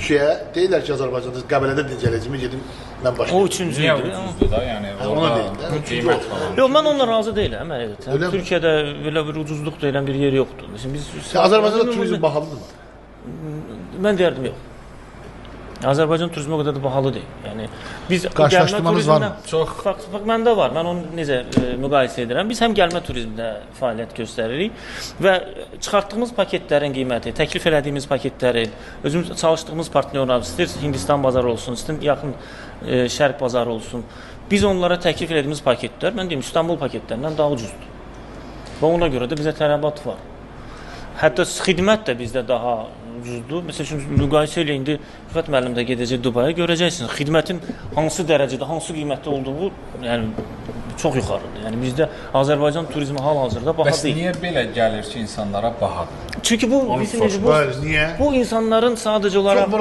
Türkiyəyə deyirlər ki, Azərbaycanda Qəbələdə dincələcəyimi gedim mən O başlayım. üçüncü Niyə idi. ucuzdur da, yəni Ona deyim də. orada qiymət falan. Yox, mən onunla razı deyiləm. Evet. Öyle mi? Türkiyədə belə bir ucuzluq deyilən bir yer yoxdur. Mesela biz Azərbaycanda turizm bahalıdır mı? Mən deyərdim yox. Azərbaycan turizmi o qədər də bahalı deyil. Yəni biz Qarşılaşdırmanız varmı? Çox. Bax məndə var. Mən onu necə müqayisə edirəm? Biz həm gəlmə turizmində fəaliyyət göstəririk və çıxartdığımız paketlərin qiyməti, təklif elədiyimiz paketlərin, özümüz çalışdığımız partnyorlar, istər Hindistan bazarı olsun, istər yaxın Şərq bazarı olsun. Biz onlara təklif elədiyimiz paketlər, mən deyim, İstanbul paketlərindən daha ucuzdur. Və ona görə də bizə tələbat var. Hətta xidmət də bizdə daha ucuzdur. Məsəl üçün müqayisə ilə indi Rüfət müəllim də gedəcək Dubaya, görəcəksiniz xidmətin hansı dərəcədə, hansı qiymətdə olduğu, yəni çox yuxarıdır. Yəni bizdə Azərbaycan turizmi hal-hazırda baha Bəs deyil. niyə belə gəlir ki, insanlara bahadır? Çünki bu Bəli, niyə? bu insanların sadəcə olaraq